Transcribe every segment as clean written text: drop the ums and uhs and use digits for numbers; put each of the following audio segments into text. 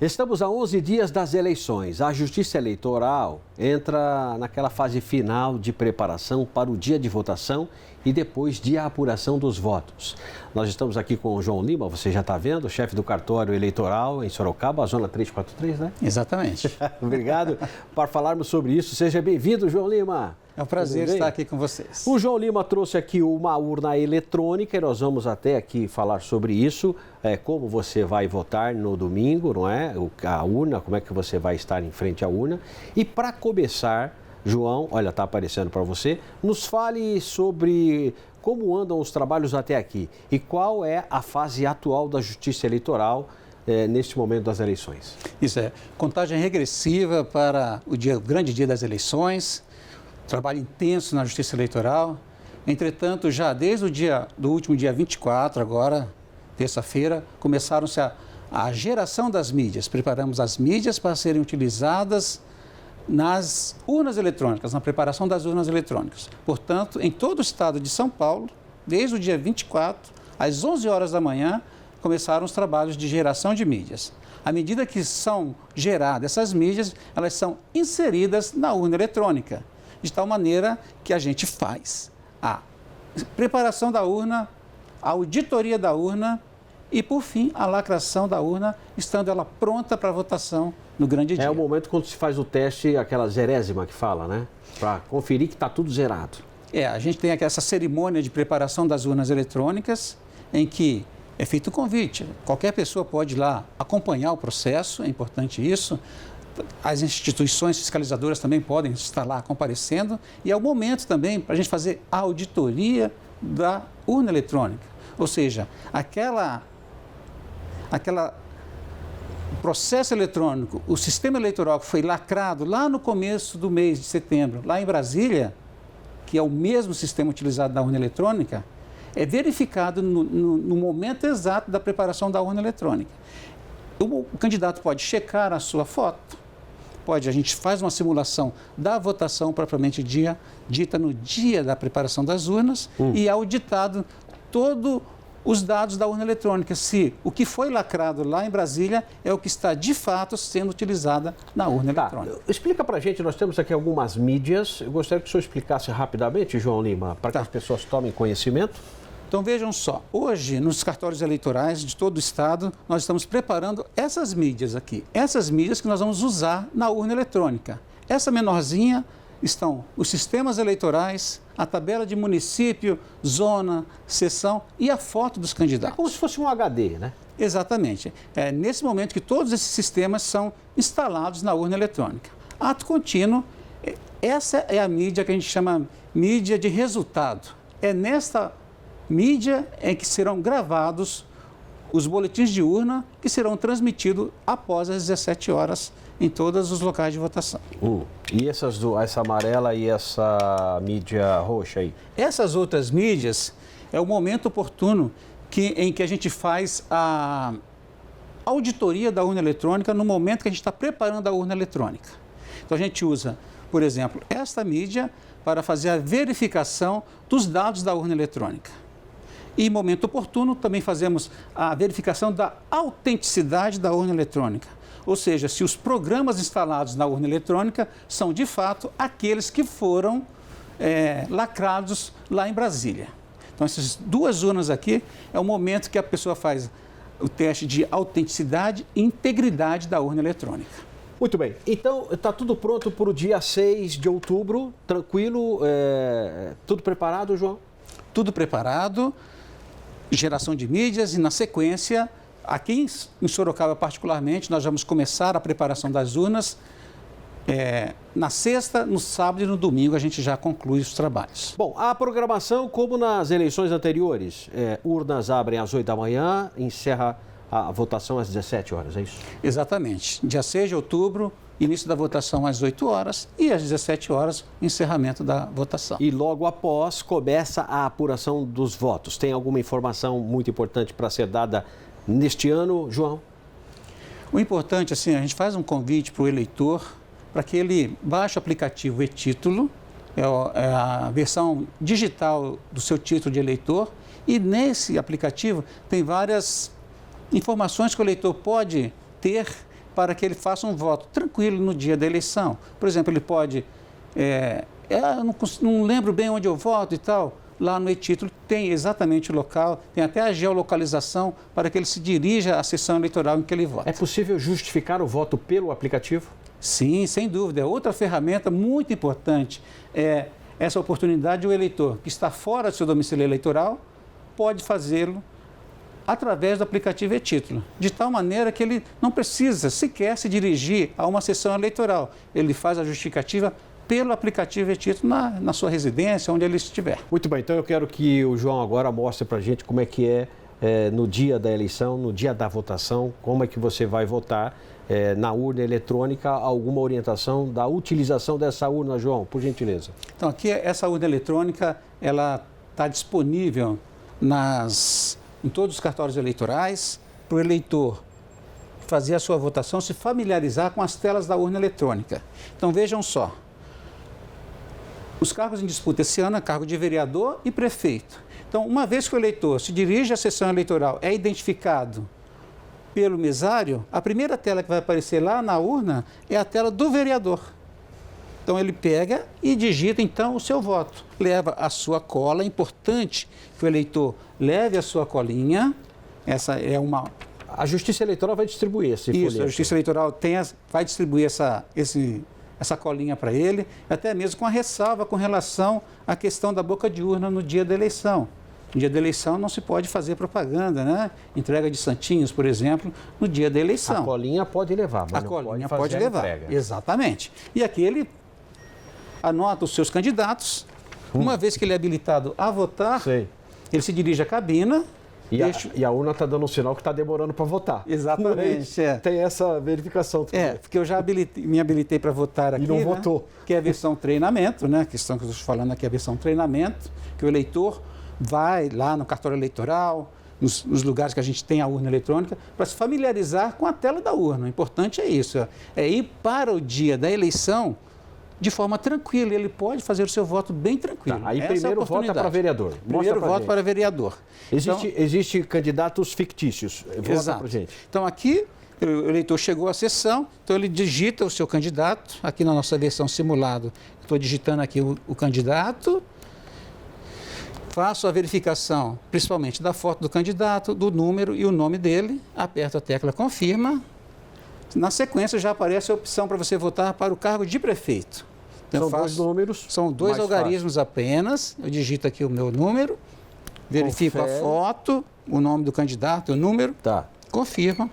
Estamos a 11 dias das eleições. A Justiça Eleitoral entra naquela fase final de preparação para o dia de votação e depois de apuração dos votos. Nós estamos aqui com o João Lima, você já está vendo, chefe do cartório eleitoral em Sorocaba, a zona 343, né? Exatamente. Obrigado por falarmos sobre isso. Seja bem-vindo, João Lima. É um prazer estar aqui com vocês. O João Lima trouxe aqui uma urna eletrônica e nós vamos até aqui falar sobre isso, como você vai votar no domingo, não é? A urna, como é que você vai estar em frente à urna. E para começar, João, olha, está aparecendo para você, nos fale sobre como andam os trabalhos até aqui e qual é a fase atual da Justiça Eleitoral neste momento das eleições. Isso é, contagem regressiva para o grande dia das eleições. Trabalho intenso na Justiça Eleitoral. Entretanto, já desde do último dia 24, agora, terça-feira, começaram-se a geração das mídias. Preparamos as mídias para serem utilizadas nas urnas eletrônicas, na preparação das urnas eletrônicas. Portanto, em todo o estado de São Paulo, desde o dia 24, às 11 horas da manhã, começaram os trabalhos de geração de mídias. À medida que são geradas essas mídias, elas são inseridas na urna eletrônica, de tal maneira que a gente faz a preparação da urna, a auditoria da urna e, por fim, a lacração da urna, estando ela pronta para votação no grande dia. É o momento quando se faz o teste, aquela zerésima que fala, né? Para conferir que está tudo zerado. A gente tem aqui essa cerimônia de preparação das urnas eletrônicas, em que é feito o convite. Qualquer pessoa pode ir lá acompanhar o processo, é importante isso. As instituições fiscalizadoras também podem estar lá comparecendo e é o momento também para a gente fazer a auditoria da urna eletrônica. Ou seja, aquela processo eletrônico, o sistema eleitoral que foi lacrado lá no começo do mês de setembro, lá em Brasília, que é o mesmo sistema utilizado na urna eletrônica, é verificado no momento exato da preparação da urna eletrônica. O candidato pode checar a sua foto, a gente faz uma simulação da votação propriamente dita no dia da preparação das urnas e é auditado todos os dados da urna eletrônica, se o que foi lacrado lá em Brasília é o que está de fato sendo utilizada na urna eletrônica. Explica para a gente, nós temos aqui algumas mídias, eu gostaria que o senhor explicasse rapidamente, João Lima, para que as pessoas tomem conhecimento. Então vejam só, hoje nos cartórios eleitorais de todo o estado, nós estamos preparando essas mídias aqui, essas mídias que nós vamos usar na urna eletrônica. Essa menorzinha estão os sistemas eleitorais, a tabela de município, zona, seção e a foto dos candidatos. É como se fosse um HD, né? Exatamente. É nesse momento que todos esses sistemas são instalados na urna eletrônica. Ato contínuo, essa é a mídia que a gente chama mídia de resultado. É nesta mídia em que serão gravados os boletins de urna que serão transmitidos após as 17 horas em todos os locais de votação. E essa amarela e essa mídia roxa aí? Essas outras mídias é o momento oportuno em que a gente faz a auditoria da urna eletrônica no momento que a gente está preparando a urna eletrônica. Então a gente usa, por exemplo, esta mídia para fazer a verificação dos dados da urna eletrônica. E, em momento oportuno, também fazemos a verificação da autenticidade da urna eletrônica. Ou seja, se os programas instalados na urna eletrônica são, de fato, aqueles que foram lacrados lá em Brasília. Então, essas duas urnas aqui é o momento que a pessoa faz o teste de autenticidade e integridade da urna eletrônica. Muito bem. Então, está tudo pronto para o dia 6 de outubro, tranquilo, tudo preparado, João? Tudo preparado. Geração de mídias e, na sequência, aqui em Sorocaba particularmente, nós vamos começar a preparação das urnas. Na sexta, no sábado e no domingo a gente já conclui os trabalhos. Bom, a programação, como nas eleições anteriores, urnas abrem às 8 da manhã, encerra a votação às 17 horas, é isso? Exatamente. Dia 6 de outubro, início da votação às 8 horas e às 17 horas, encerramento da votação. E logo após começa a apuração dos votos. Tem alguma informação muito importante para ser dada neste ano, João? O importante, assim, a gente faz um convite para o eleitor para que ele baixe o aplicativo e-Título, é a versão digital do seu título de eleitor, e nesse aplicativo tem várias informações que o eleitor pode ter para que ele faça um voto tranquilo no dia da eleição. Por exemplo, ele pode, não lembro bem onde eu voto e tal, lá no e-título tem exatamente o local, tem até a geolocalização para que ele se dirija à sessão eleitoral em que ele vota. É possível justificar o voto pelo aplicativo? Sim, sem dúvida. É outra ferramenta muito importante. É essa oportunidade, o eleitor que está fora do seu domicílio eleitoral pode fazê-lo através do aplicativo e-título, de tal maneira que ele não precisa sequer se dirigir a uma sessão eleitoral. Ele faz a justificativa pelo aplicativo e-título na sua residência, onde ele estiver. Muito bem, então eu quero que o João agora mostre para a gente como é que é no dia da eleição, no dia da votação, como é que você vai votar na urna eletrônica, alguma orientação da utilização dessa urna, João, por gentileza. Então aqui essa urna eletrônica, ela está disponível em todos os cartórios eleitorais para o eleitor fazer a sua votação, se familiarizar com as telas da urna eletrônica. Então vejam só, os cargos em disputa esse ano é cargo de vereador e prefeito. Então, uma vez que o eleitor se dirige à sessão eleitoral, é identificado pelo mesário, a primeira tela que vai aparecer lá na urna é a tela do vereador. Então, ele pega e digita, então, o seu voto. Leva a sua cola, é importante que o eleitor leve a sua colinha. Essa é uma... A Justiça Eleitoral vai distribuir esse folheto. Isso, a Justiça Eleitoral vai distribuir essa colinha para ele, até mesmo com a ressalva com relação à questão da boca de urna no dia da eleição. No dia da eleição não se pode fazer propaganda, né? Entrega de santinhos, por exemplo, no dia da eleição. A colinha pode levar, mas a não colinha pode fazer pode levar. Entrega. Exatamente. E aqui ele anota os seus candidatos. Uma vez que ele é habilitado a votar, ele se dirige à cabina. E a urna está dando um sinal que está demorando para votar. Exatamente. Tem essa verificação também. Porque eu já me habilitei para votar aqui. E não votou. Que é a versão treinamento, né? A questão que eu estou falando aqui é a versão treinamento, que o eleitor vai lá no cartório eleitoral, nos lugares que a gente tem a urna eletrônica, para se familiarizar com a tela da urna. O importante é isso, é ir para o dia da eleição de forma tranquila. Ele pode fazer o seu voto bem tranquilo. Aí primeiro vota para vereador. Primeiro voto para vereador. Existe candidatos fictícios. Vota para gente. Então aqui o eleitor chegou à sessão, então ele digita o seu candidato. Aqui na nossa versão simulado, estou digitando aqui o candidato. Faço a verificação, principalmente da foto do candidato, do número e o nome dele. Aperto a tecla confirma. Na sequência já aparece a opção para você votar para o cargo de prefeito. Então, são dois números. São dois algarismos apenas. Eu digito aqui o meu número, verifico a foto, o nome do candidato, o número, confirma.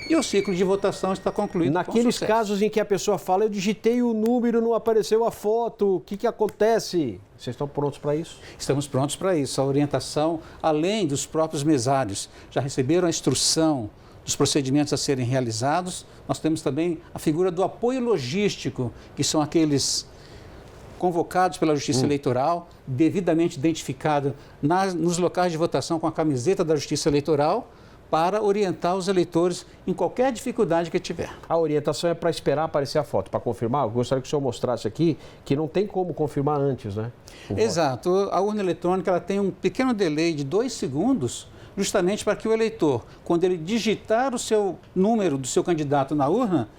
E o ciclo de votação está concluído. Naqueles casos em que a pessoa fala, eu digitei o número, não apareceu a foto, o que acontece? Vocês estão prontos para isso? Estamos prontos para isso. A orientação, além dos próprios mesários, já receberam a instrução dos procedimentos a serem realizados. Nós temos também a figura do apoio logístico, que são aqueles convocados pela Justiça Eleitoral, devidamente identificados nos locais de votação com a camiseta da Justiça Eleitoral, para orientar os eleitores em qualquer dificuldade que tiver. A orientação é para esperar aparecer a foto. Para confirmar, eu gostaria que o senhor mostrasse aqui que não tem como confirmar antes, né? Exato. A urna eletrônica ela tem um pequeno delay de 2 segundos, justamente para que o eleitor, quando ele digitar o seu número do seu candidato na urna,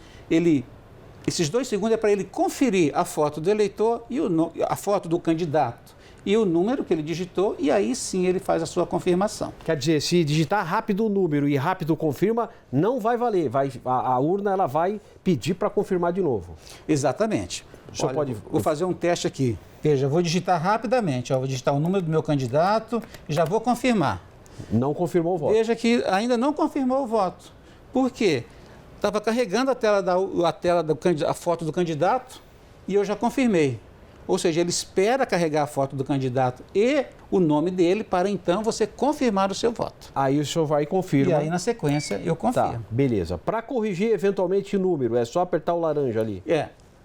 esses 2 segundos é para ele conferir a foto do eleitor e a foto do candidato e o número que ele digitou, e aí sim ele faz a sua confirmação. Quer dizer, se digitar rápido o número e rápido confirma, não vai valer. A urna ela vai pedir para confirmar de novo. Exatamente. Vou fazer um teste aqui. Veja, vou digitar rapidamente. Vou digitar o número do meu candidato e já vou confirmar. Não confirmou o voto. Veja que ainda não confirmou o voto. Por quê? Estava carregando a foto do candidato e eu já confirmei. Ou seja, ele espera carregar a foto do candidato e o nome dele para então você confirmar o seu voto. Aí o senhor vai e confirma. E aí na sequência eu confirmo. Tá, beleza. Para corrigir eventualmente o número, é só apertar o laranja ali.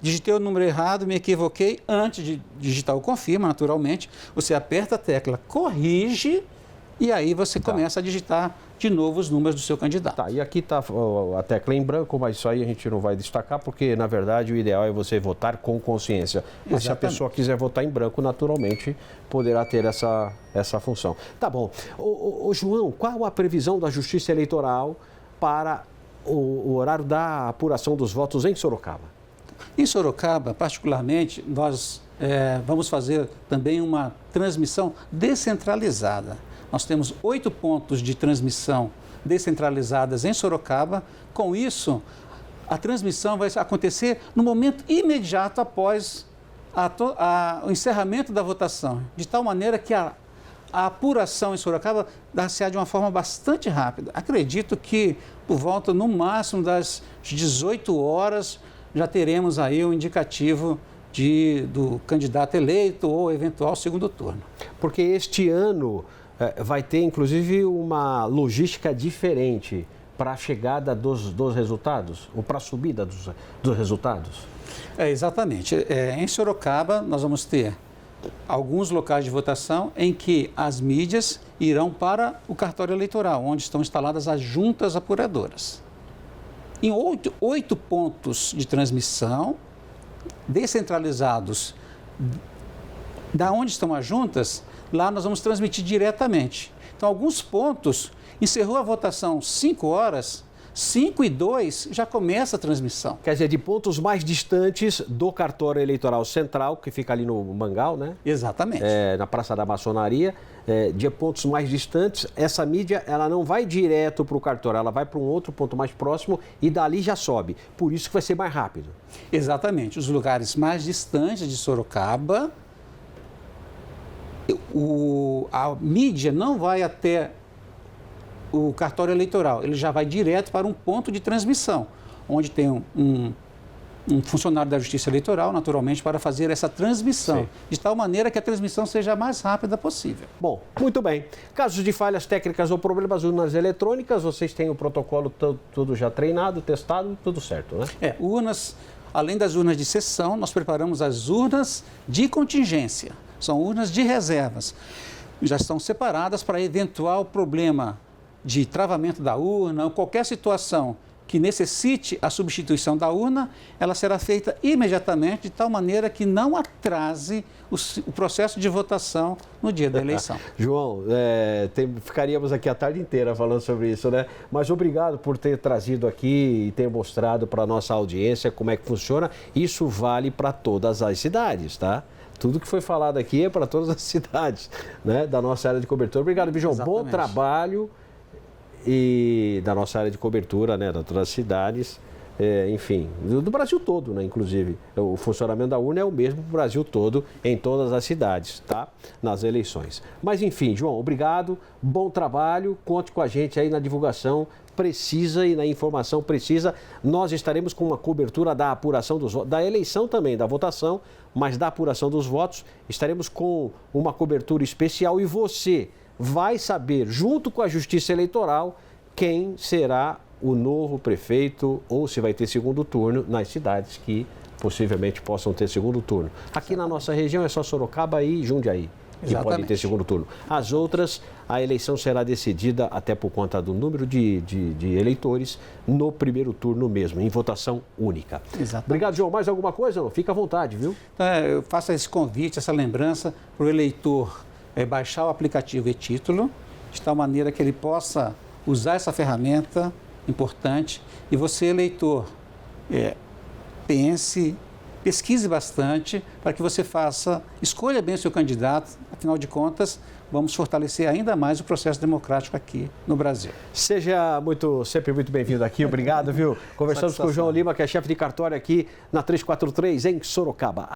Digitei o número errado, me equivoquei. Antes de digitar o confirma, naturalmente, você aperta a tecla corrige e aí você começa a digitar de novo os números do seu candidato. E aqui está a tecla em branco, mas isso aí a gente não vai destacar, porque, na verdade, o ideal é você votar com consciência. Mas se a pessoa quiser votar em branco, naturalmente, poderá ter essa função. Tá bom. Ô, João, qual a previsão da Justiça Eleitoral para o horário da apuração dos votos em Sorocaba? Em Sorocaba, particularmente, nós vamos fazer também uma transmissão descentralizada. Nós temos 8 pontos de transmissão descentralizadas em Sorocaba. Com isso, a transmissão vai acontecer no momento imediato após o encerramento da votação, de tal maneira que a apuração em Sorocaba dar-se-á de uma forma bastante rápida. Acredito que por volta, no máximo, das 18 horas, já teremos aí o indicativo do candidato eleito ou eventual segundo turno. Porque este ano vai ter, inclusive, uma logística diferente para a chegada dos resultados, ou para a subida dos resultados? Exatamente. Em Sorocaba, nós vamos ter alguns locais de votação em que as mídias irão para o cartório eleitoral, onde estão instaladas as juntas apuradoras. Em 8 pontos de transmissão, descentralizados, da onde estão as juntas, lá nós vamos transmitir diretamente. Então, alguns pontos, encerrou a votação 5 horas, 5 e 2 já começa a transmissão. Quer dizer, de pontos mais distantes do cartório eleitoral central, que fica ali no Mangal, né? Exatamente. Na Praça da Maçonaria, de pontos mais distantes, essa mídia ela não vai direto para o cartório, ela vai para um outro ponto mais próximo e dali já sobe. Por isso que vai ser mais rápido. Exatamente. Os lugares mais distantes de Sorocaba, a mídia não vai até o cartório eleitoral, ele já vai direto para um ponto de transmissão, onde tem um funcionário da Justiça Eleitoral, naturalmente, para fazer essa transmissão, de tal maneira que a transmissão seja a mais rápida possível. Bom, muito bem. Casos de falhas técnicas ou problemas nas urnas eletrônicas, vocês têm o protocolo tudo já treinado, testado, tudo certo, né? Urnas, além das urnas de sessão, nós preparamos as urnas de contingência, são urnas de reservas. Já estão separadas para eventual problema de travamento da urna ou qualquer situação que necessite a substituição da urna, ela será feita imediatamente, de tal maneira que não atrase o processo de votação no dia da eleição. João, ficaríamos aqui a tarde inteira falando sobre isso, né? Mas obrigado por ter trazido aqui e ter mostrado para a nossa audiência como é que funciona. Isso vale para todas as cidades, tá? Tudo que foi falado aqui é para todas as cidades, né? Da nossa área de cobertura. Obrigado, Bijão. Bom trabalho. E da nossa área de cobertura, né, de todas as cidades, enfim, do Brasil todo, né, inclusive. O funcionamento da urna é o mesmo para o Brasil todo, em todas as cidades, tá? Nas eleições. Mas, enfim, João, obrigado, bom trabalho, conte com a gente aí na divulgação precisa e na informação precisa. Nós estaremos com uma cobertura da apuração dos votos, da eleição também, da votação, mas da apuração dos votos, estaremos com uma cobertura especial e você vai saber, junto com a Justiça Eleitoral, quem será o novo prefeito ou se vai ter segundo turno nas cidades que possivelmente possam ter segundo turno. Aqui na nossa região é só Sorocaba e Jundiaí que podem ter segundo turno. As outras, a eleição será decidida até por conta do número de eleitores no primeiro turno mesmo, em votação única. Exatamente. Obrigado, João. Mais alguma coisa? Fica à vontade, viu? Eu faço esse convite, essa lembrança para o eleitor baixar o aplicativo e-Título, de tal maneira que ele possa usar essa ferramenta importante e você, eleitor, pesquise bastante para que você escolha bem o seu candidato, afinal de contas, vamos fortalecer ainda mais o processo democrático aqui no Brasil. Seja sempre muito bem-vindo aqui, obrigado, viu? Conversamos com o João Lima, que é chefe de cartório aqui na 343 em Sorocaba.